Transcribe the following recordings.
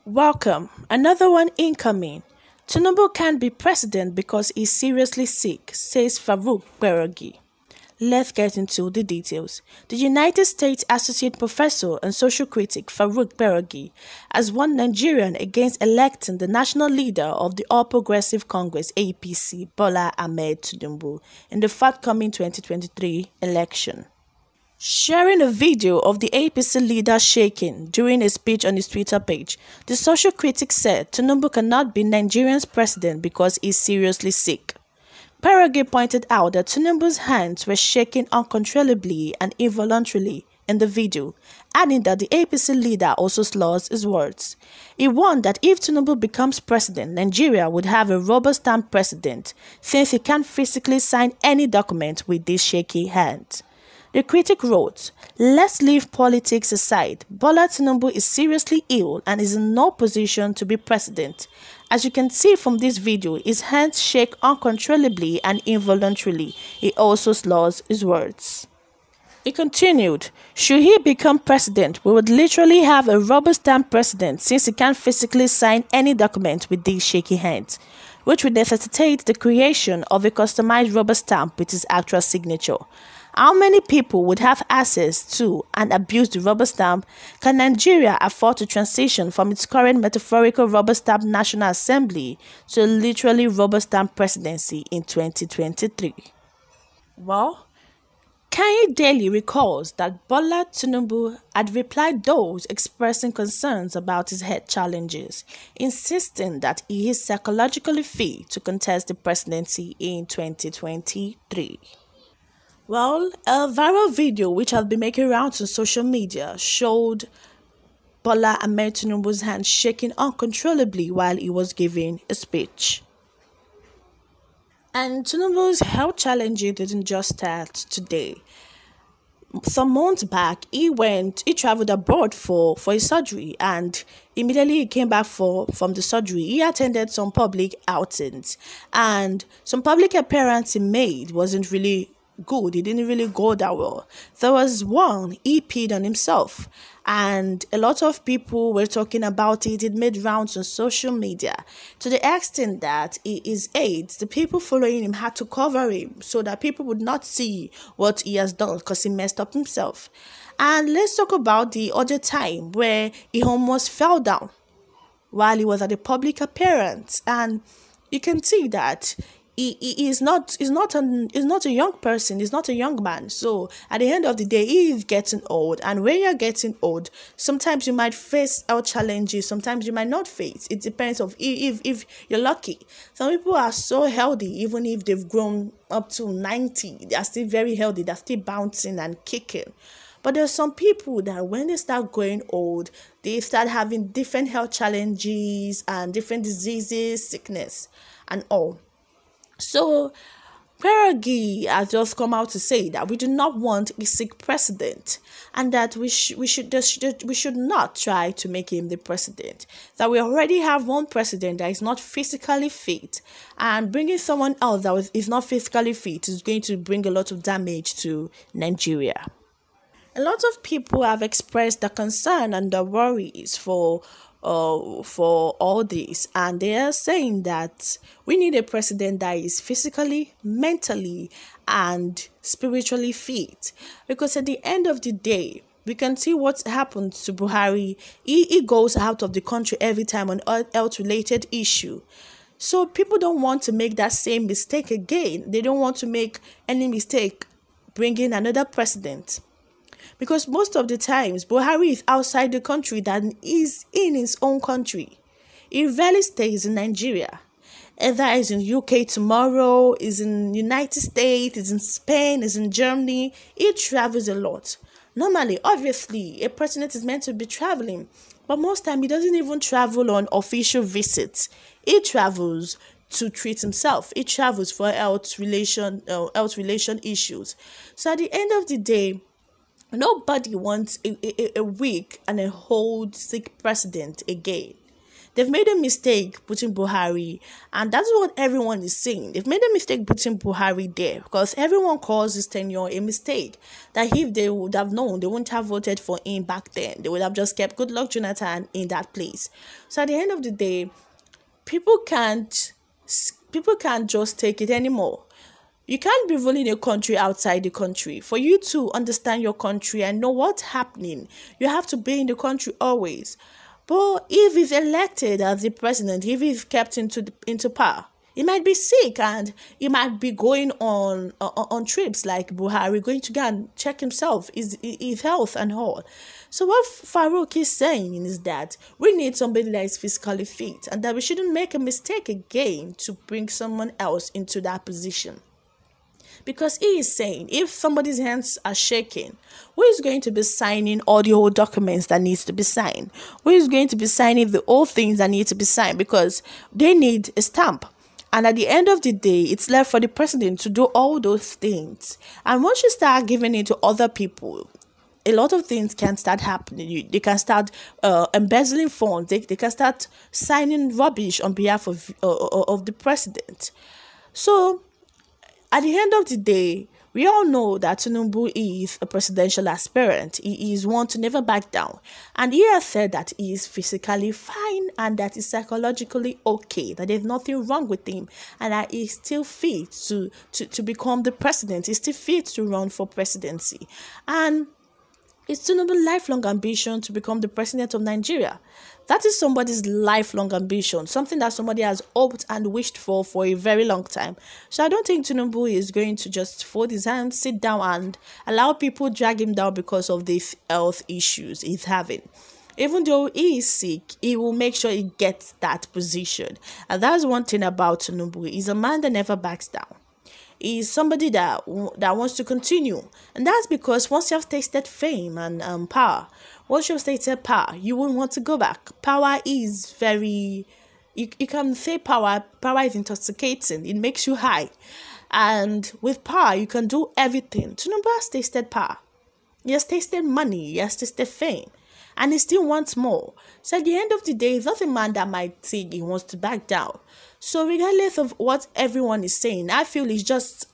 Welcome. Another one incoming. Tinubu can't be president because he's seriously sick, says Farooq Kperogi. Let's get into the details. The United States Associate Professor and social critic Farooq Kperogi has warned Nigerian against electing the national leader of the All Progressive Congress (APC), Bola Ahmed Tinubu, in the forthcoming 2023 election. Sharing a video of the APC leader shaking during a speech on his Twitter page, the social critic said Tinubu cannot be Nigeria's president because he's seriously sick. Kperogi pointed out that Tinubu's hands were shaking uncontrollably and involuntarily in the video, adding that the APC leader also slurs his words. He warned that if Tinubu becomes president, Nigeria would have a rubber-stamped president since he can't physically sign any document with these shaky hands. The critic wrote, "Let's leave politics aside. Bola Tinubu is seriously ill and is in no position to be president. As you can see from this video, his hands shake uncontrollably and involuntarily." He also slurs his words. He continued, "Should he become president, we would literally have a rubber-stamped president since he can't physically sign any document with these shaky hands, which would necessitate the creation of a customized rubber stamp with his actual signature. How many people would have access to and abuse the rubber stamp? Can Nigeria afford to transition from its current metaphorical rubber stamp National Assembly to a literally rubber stamp presidency in 2023? Well, Kanye Daily recalls that Bola Tinubu had replied those expressing concerns about his health challenges, insisting that he is psychologically fit to contest the presidency in 2023. Well, a viral video which has been making rounds on social media showed Bola Ahmed Tinubu's hands shaking uncontrollably while he was giving a speech. And Tinubu's health challenges didn't just start today. Some months back, he traveled abroad for his surgery, and immediately he came back from the surgery. He attended some public outings, and some public appearance he made wasn't really good. It didn't really go that well. There was one, he peed on himself, and a lot of people were talking about it. It made rounds on social media to the extent that his aides, the people following him, had to cover him so that people would not see what he has done because he messed up himself. And let's talk about the other time where he almost fell down while he was at a public appearance, and you can see that he is not a young person. He's not a young man. So at the end of the day, he is getting old. And when you're getting old, sometimes you might face health challenges. Sometimes you might not face. It depends of if you're lucky. Some people are so healthy, even if they've grown up to 90, they are still very healthy. They're still bouncing and kicking. But there's some people that when they start growing old, they start having different health challenges and different diseases, sickness, and all. So, Kperogi has just come out to say that we do not want a sick president, and that we should not try to make him the president. That we already have one president that is not physically fit, and bringing someone else that is not physically fit is going to bring a lot of damage to Nigeria. A lot of people have expressed the concern and the worries for all this, and they are saying that we need a president that is physically, mentally, and spiritually fit, because at the end of the day, we can see what happened to Buhari. He goes out of the country every time on health-related issue. So people don't want to make that same mistake again. They don't want to make any mistake bringing another president. Because most of the times, Buhari is outside the country than is in his own country. He rarely stays in Nigeria. Either is in UK tomorrow, is in United States, is in Spain, is in Germany. He travels a lot. Normally, obviously, a president is meant to be traveling. But most time, he doesn't even travel on official visits. He travels to treat himself. He travels for health relation issues. So at the end of the day, nobody wants a weak and a old sick president again. They've made a mistake putting Buhari, and that's what everyone is saying. They've made a mistake putting Buhari there because everyone calls his tenure a mistake. That if they would have known, they wouldn't have voted for him back then. They would have just kept Goodluck Jonathan in that place. So at the end of the day, people can't just take it anymore. You can't be ruling a country outside the country. For you to understand your country and know what's happening, you have to be in the country always. But if he's elected as the president, if he's kept into power, he might be sick and he might be going on trips like Buhari, going to go and check himself, his health and all. So what Farooq is saying is that we need somebody that is physically fit and that we shouldn't make a mistake again to bring someone else into that position. Because he is saying if somebody's hands are shaking, who is going to be signing all the old documents that needs to be signed? Who is going to be signing the old things that need to be signed? Because they need a stamp. And at the end of the day, it's left for the president to do all those things. And once you start giving it to other people, a lot of things can start happening. They can start embezzling funds. They can start signing rubbish on behalf of the president. So at the end of the day, we all know that Tinubu is a presidential aspirant. He is one to never back down. And he has said that he is physically fine and that he's psychologically okay, that there's nothing wrong with him, and that he's still fit to become the president. He's still fit to run for presidency. And it's Tinubu's lifelong ambition to become the president of Nigeria. That is somebody's lifelong ambition, something that somebody has hoped and wished for a very long time. So I don't think Tinubu is going to just fold his hands, sit down and allow people drag him down because of these health issues he's having. Even though he is sick, he will make sure he gets that position. And that's one thing about Tinubu. He's a man that never backs down. Is somebody that wants to continue, and that's because once you have tasted fame and power, once you have tasted power, you won't want to go back. Power is very, you can say power is intoxicating. It makes you high, and with power you can do everything. Tinubu has tasted power, he has tasted money, he has tasted fame, and he still wants more. So at the end of the day, he's not a man that might say he wants to back down. So regardless of what everyone is saying, I feel it's just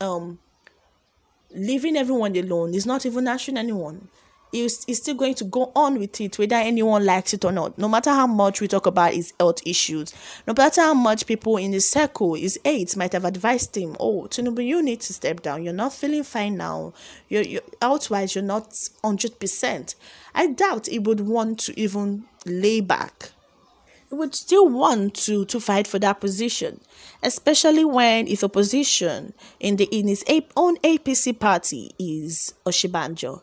leaving everyone alone. He's not even answering anyone. He's still going to go on with it, whether anyone likes it or not. No matter how much we talk about his health issues, no matter how much people in his circle, his aides might have advised him, oh, Tinubu, you need to step down. You're not feeling fine now. You're health-wise, you're not 100%. I doubt he would want to even lay back. He would still want to fight for that position, especially when his opposition in his own APC party is Osinbajo.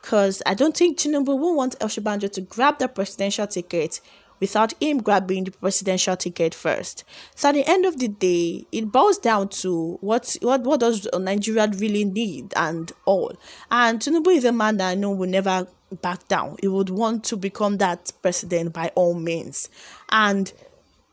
Because I don't think Tinubu will want Osinbajo to grab the presidential ticket without him grabbing the presidential ticket first. So at the end of the day, it boils down to what does Nigeria really need and all. And Tinubu is a man that I know will never back down. He would want to become that president by all means. And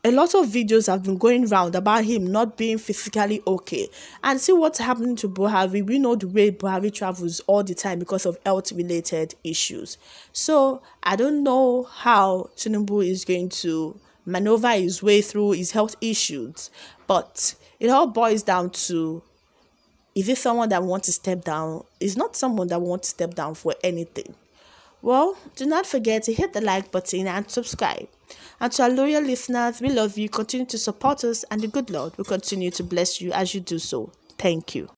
a lot of videos have been going around about him not being physically okay. And see what's happening to Buhari. We know the way Buhari travels all the time because of health-related issues. So I don't know how Tinubu is going to maneuver his way through his health issues. But it all boils down to, is it someone that wants to step down? It's not someone that wants to step down for anything. Well, do not forget to hit the like button and subscribe. And to our loyal listeners, we love you. Continue to support us, and the good Lord will continue to bless you as you do so. Thank you.